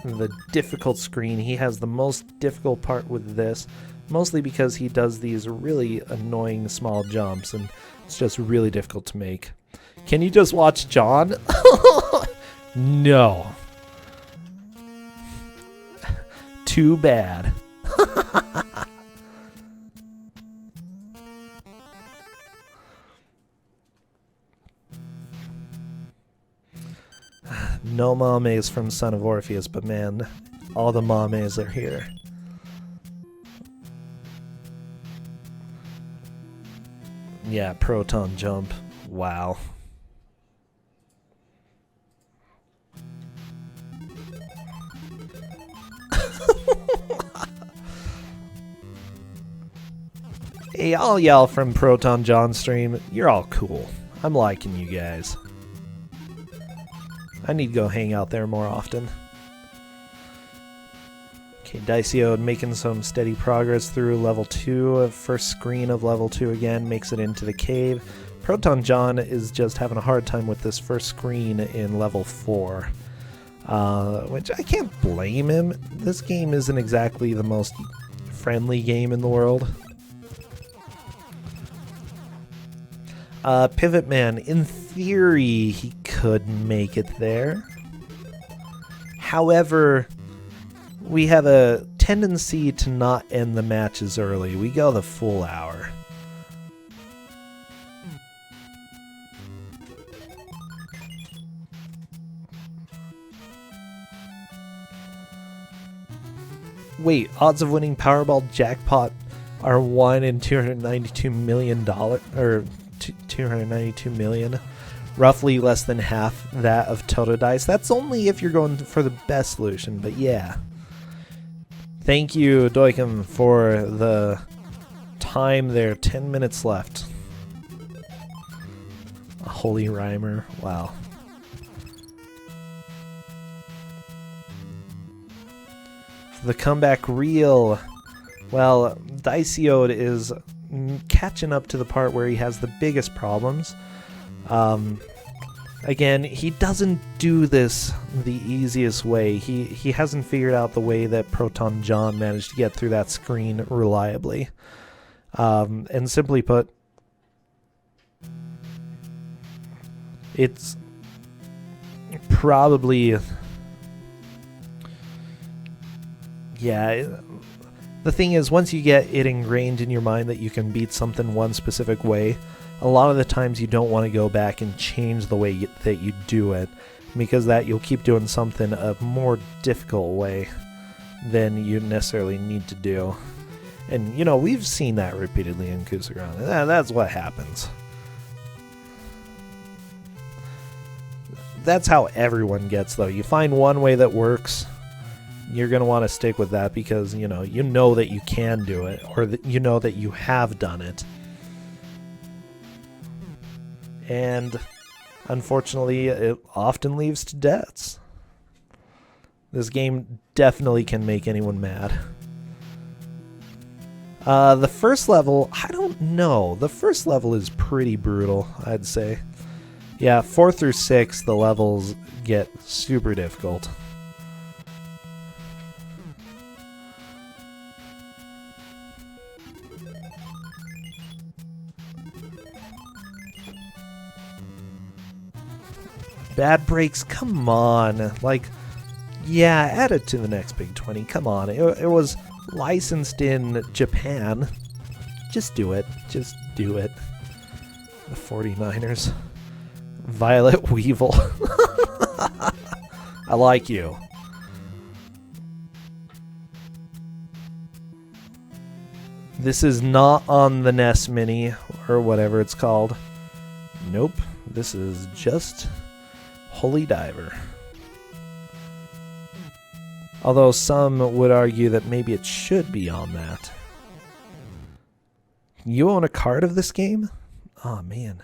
the difficult screen. He has the most difficult part with this, mostly because he does these really annoying small jumps and it's just really difficult to make. Can you just watch John? No. Too bad. No mames from Son of Orpheus, but man, all the mames are here. Yeah, Proton jump. Wow. Hey, I'll yell from Proton John stream. You're all cool. I'm liking you guys. I need to go hang out there more often. Okay, Diceyode making some steady progress through level 2. First screen of level 2 again, makes it into the cave. Proton John is just having a hard time with this first screen in level 4. Which I can't blame him. This game isn't exactly the most friendly game in the world. Pivot Man, in theory, he could make it there. However, we have a tendency to not end the matches early. We go the full hour. Wait, odds of winning Powerball jackpot are 1 in $292 million, or 292 million. Roughly less than half that of Toto Dice. That's only if you're going for the best solution, but yeah. Thank you, Doikum, for the time there. 10 minutes left. A holy rhymer. Wow. The comeback reel. Well, Diceyode is catching up to the part where he has the biggest problems. Again, he doesn't do this the easiest way. He hasn't figured out the way that Proton John managed to get through that screen reliably. And simply put, it's probably... Yeah, the thing is, once you get it ingrained in your mind that you can beat something one specific way, a lot of the times you don't want to go back and change the way that you do it, because that you'll keep doing something a more difficult way than you necessarily need to do. And, you know, we've seen that repeatedly in Kuso. That's what happens. that's how everyone gets, though. You find one way that works, you're going to want to stick with that because, you know that you can do it, or that you know that you have done it. And unfortunately, it often leads to deaths. This game definitely can make anyone mad. The first level, I don't know. The first level is pretty brutal, I'd say. Yeah, 4 through 6, the levels get super difficult. Bad breaks, come on. Like, yeah, add it to the next Big 20. Come on. It was licensed in Japan. Just do it. Just do it. The 49ers. Violet Weevil. I like you. This is not on the NES Mini, or whatever it's called. Nope. This is just Holy Diver. Although some would argue that maybe it should be on that. You own a card of this game? Oh, man.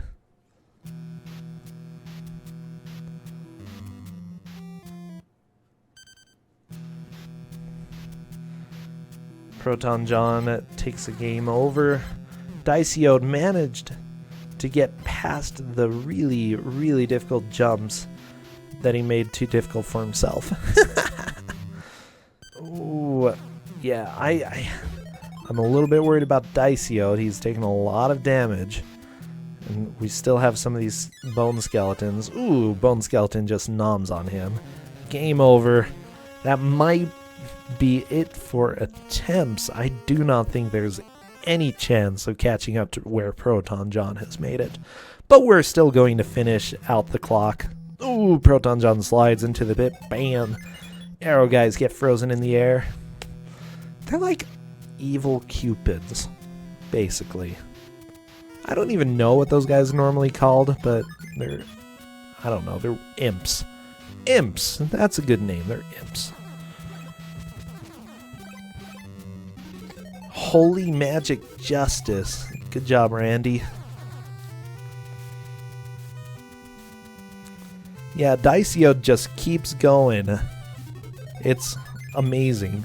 Proton John takes the game over. Dicey-Ode managed to get past the really, really difficult jumps that he made too difficult for himself. Ooh, yeah, I'm a little bit worried about Dicey-Ode. He's taken a lot of damage. And we still have some of these Bone Skeletons. Ooh, Bone Skeleton just noms on him. Game over. That might be it for attempts. I do not think there's any chance of catching up to where Proton John has made it. But we're still going to finish out the clock. Ooh, Proton John slides into the pit. Bam. Arrow guys get frozen in the air. They're like evil cupids, basically. I don't even know what those guys are normally called, but they're, I don't know, they're imps. Imps! That's a good name, they're imps. Holy Magic Justice. Good job, Randy. Yeah, Dicey-Ode just keeps going. It's amazing.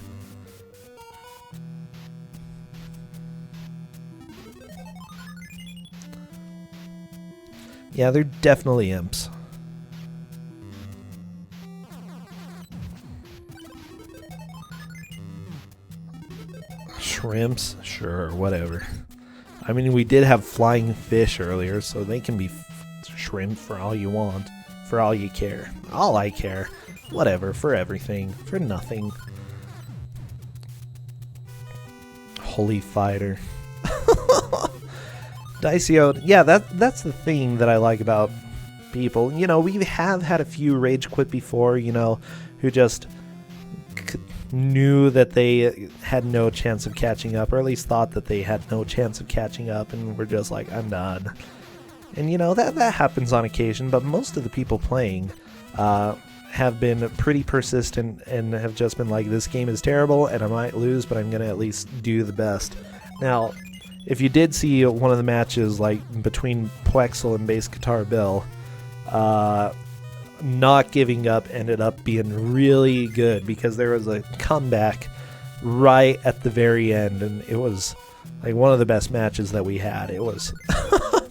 Yeah, they're definitely imps. Shrimps? Sure, whatever. I mean, we did have flying fish earlier, so they can be shrimp for all you want. For all you care. All I care. Whatever, for everything. For nothing. Holy fighter. Dicey-Ode. Yeah, that's the thing that I like about people. You know, we have had a few rage quit before, you know, who just knew that they had no chance of catching up, or at least thought that they had no chance of catching up, and were just like, I'm done. And, you know, that happens on occasion, but most of the people playing have been pretty persistent and have just been like, this game is terrible, and I might lose, but I'm going to at least do the best. Now, if you did see one of the matches, like, between Plexel and Bass Guitar Bill, not giving up ended up being really good, because there was a comeback right at the very end, and it was, like, one of the best matches that we had. It was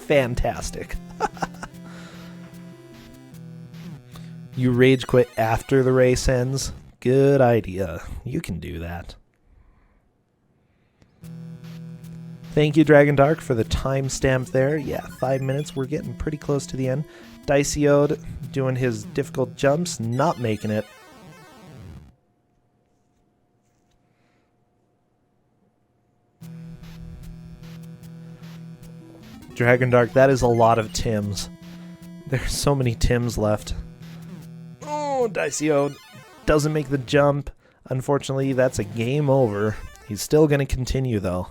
fantastic. You rage quit after the race ends? Good idea. You can do that. Thank you, Dragon Dark, for the timestamp there. Yeah, 5 minutes. We're getting pretty close to the end. Dicey-Ode doing his difficult jumps, not making it. Dragon Dark, that is a lot of Tims. There's so many Tims left. Oh, Dicey-Ode doesn't make the jump. Unfortunately, that's a game over. He's still going to continue, though.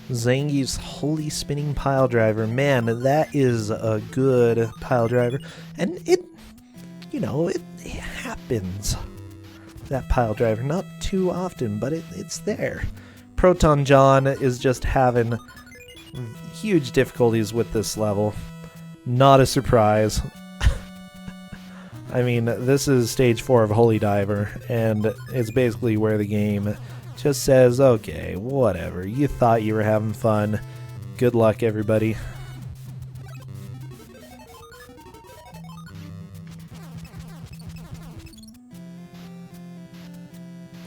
Zangief's Holy Spinning Pile Driver. Man, that is a good pile driver. And it happens. That pile driver. Not too often, but it's there. Proton John is just having huge difficulties with this level. Not a surprise. I mean, this is stage 4 of Holy Diver, and it's basically where the game just says, okay, whatever. You thought you were having fun. Good luck, everybody.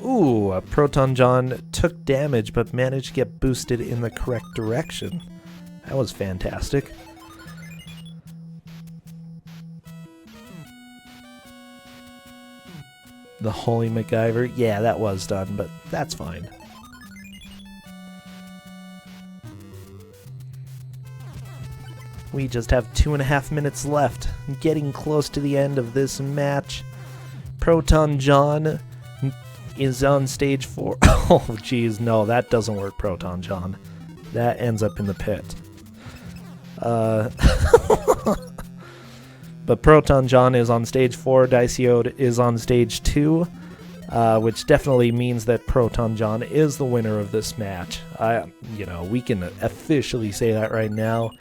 Ooh, Proton John took damage but managed to get boosted in the correct direction. That was fantastic. The Holy MacGyver. Yeah, that was done, but that's fine. We just have 2.5 minutes left. Getting close to the end of this match. Proton John is on stage 4. Oh, jeez, no, that doesn't work, Proton John. That ends up in the pit. But Proton John is on stage 4, Diceyode is on stage 2, which definitely means that Proton John is the winner of this match. We can officially say that right now.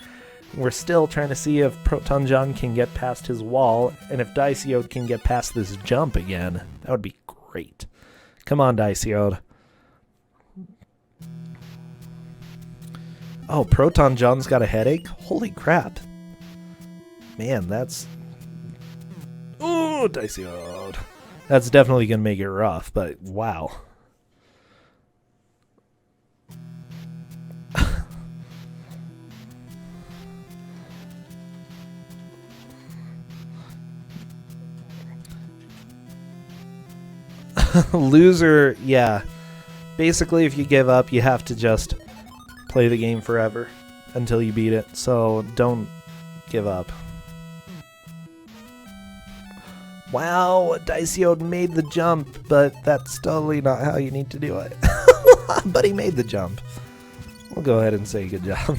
We're still trying to see if Proton John can get past his wall, and if Diceyode can get past this jump again. That would be great. Come on, Diceyode. Oh, Proton John's got a headache? Holy crap. Man, that's... Ooh, Diceyode. That's definitely going to make it rough, but wow. Loser, yeah. Basically, if you give up, you have to just play the game forever until you beat it, so don't give up. Wow, Diceyode made the jump, but that's totally not how you need to do it. But he made the jump. We'll go ahead and say good job.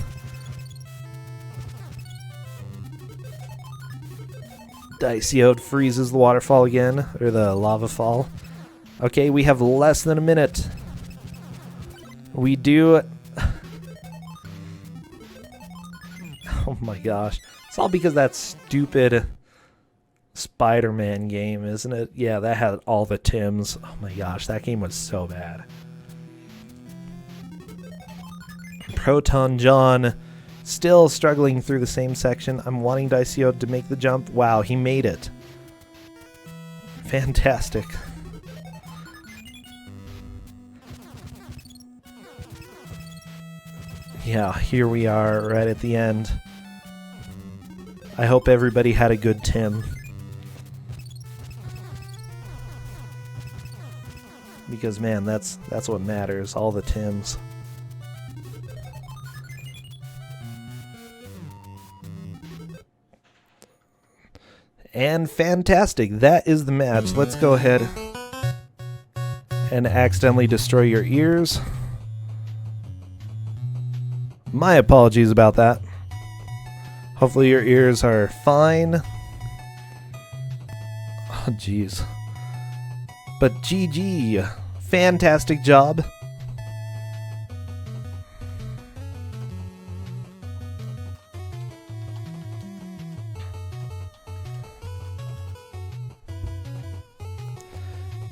Diceyode freezes the waterfall again, or the lava fall. Okay, we have less than a minute. We do... Oh my gosh. It's all because that stupid Spider-Man game, isn't it? Yeah, that had all the Tims. Oh my gosh, that game was so bad. Proton John still struggling through the same section. I'm wanting Diceyode to make the jump. Wow, he made it. Fantastic. Yeah, here we are right at the end. I hope everybody had a good Tim. Because man, that's what matters, all the Tims. And fantastic, that is the match. Let's go ahead and accidentally destroy your ears. My apologies about that. Hopefully your ears are fine. Oh, jeez. But GG. Fantastic job.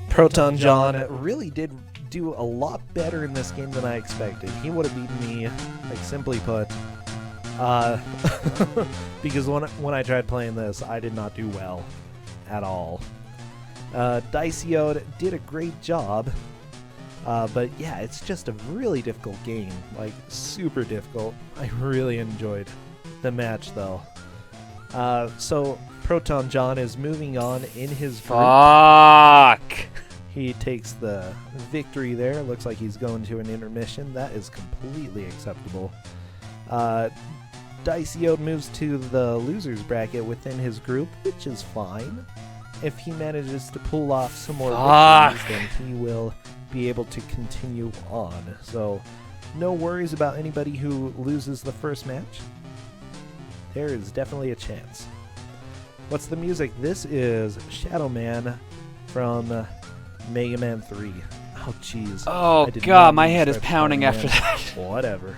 Proton John really did do a lot better in this game than I expected. He would have beaten me, like, simply put. Because when I tried playing this, I did not do well at all. Diceyode did a great job, but yeah, it's just a really difficult game, like super difficult. I really enjoyed the match though. So Proton John is moving on in his group. Fuck! He takes the victory there. Looks like he's going to an intermission. That is completely acceptable. Diceyode moves to the losers bracket within his group, which is fine. If he manages to pull off some more victories, then he will be able to continue on. So no worries about anybody who loses the first match. There is definitely a chance. What's the music? This is Shadow Man from Mega Man 3. Oh, jeez. Oh, God, my head is pounding after that. Whatever.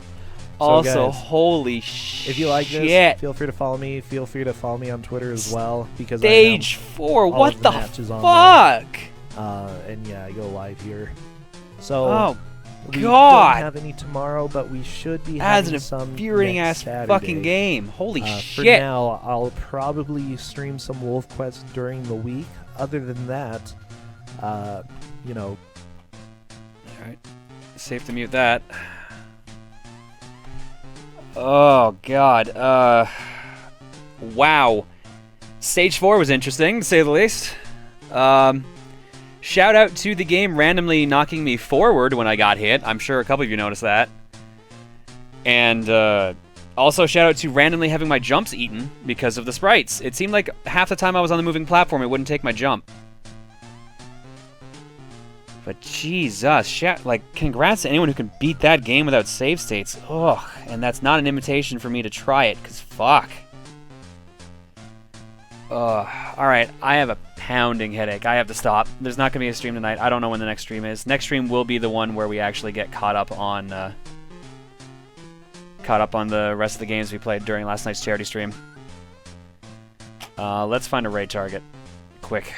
Also, so guys, holy shit. If you like this, feel free to follow me. Feel free to follow me on Twitter as well. Because Stage 4, what the fuck? And yeah, I go live here. So, oh, we God. don't have any tomorrow, but we should be having some As an infuriating-ass fucking game. Holy shit. For now, I'll probably stream some Wolf Quest during the week. Other than that, you know. Alright. Safe to mute that. Oh, God. Wow. Stage 4 was interesting, to say the least. Shout out to the game randomly knocking me forward when I got hit. I'm sure a couple of you noticed that. And also shout out to randomly having my jumps eaten because of the sprites. It seemed like half the time I was on the moving platform, it wouldn't take my jump. But Jesus, like, congrats to anyone who can beat that game without save states. Ugh, and that's not an invitation for me to try it, because fuck. Alright, I have a pounding headache. I have to stop. There's not going to be a stream tonight. I don't know when the next stream is. Next stream will be the one where we actually get caught up on the rest of the games we played during last night's charity stream. Let's find a raid target. Quick.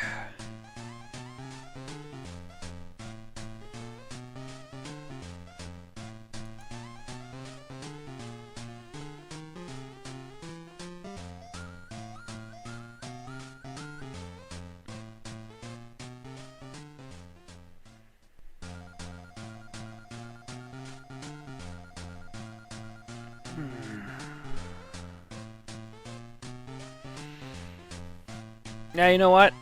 Yeah, you know what?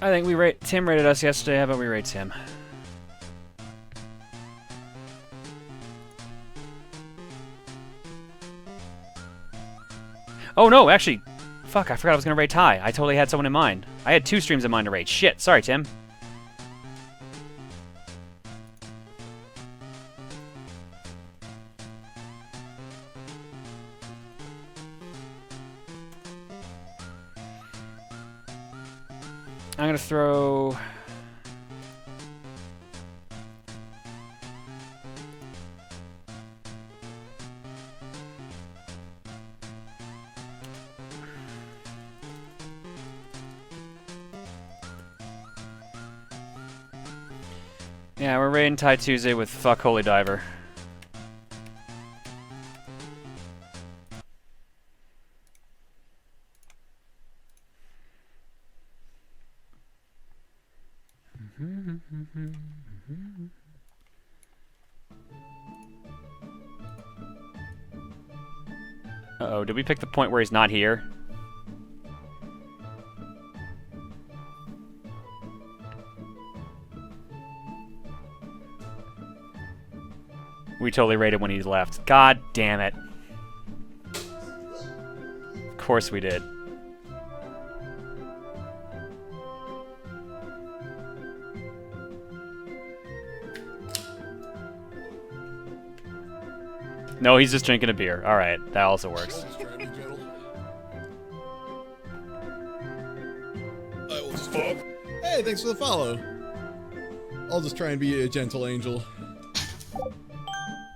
I think Tim rated us yesterday. How about we rate Tim? Oh no, actually, fuck! I forgot I was gonna rate Ty. I totally had someone in mind. I had 2 streams in mind to rate. Shit, sorry, Tim. I'm gonna throw... Yeah, we're raiding Ty Tuesday with Fuck Holy Diver. Uh-oh, did we pick the point where he's not here? We totally raided when he left. God damn it. Of course we did. No, he's just drinking a beer. Alright, that also works. Hey, thanks for the follow. I'll just try and be a gentle angel.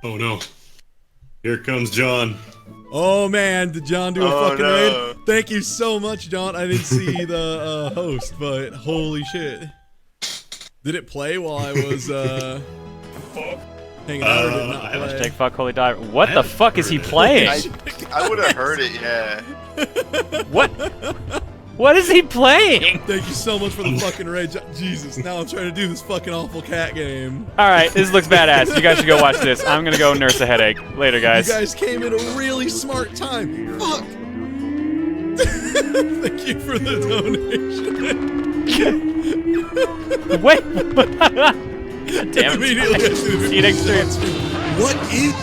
Oh no. Here comes John. Oh man, did John do a fucking raid? Thank you so much, John. I didn't see the host, but holy shit. Did it play while I was hanging out or did it not play? Hashtag fuck holy diver. What the fuck is he playing? I would have heard it, yeah. What? What is he playing? Thank you so much for the fucking raid. Jesus, now I'm trying to do this fucking awful cat game. Alright, this looks badass. You guys should go watch this. I'm gonna go nurse a headache. Later, guys. You guys came in a really smart time. Fuck! Thank you for the donation. Wait! Damn it. Eating streams. What is...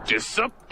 Disappointed.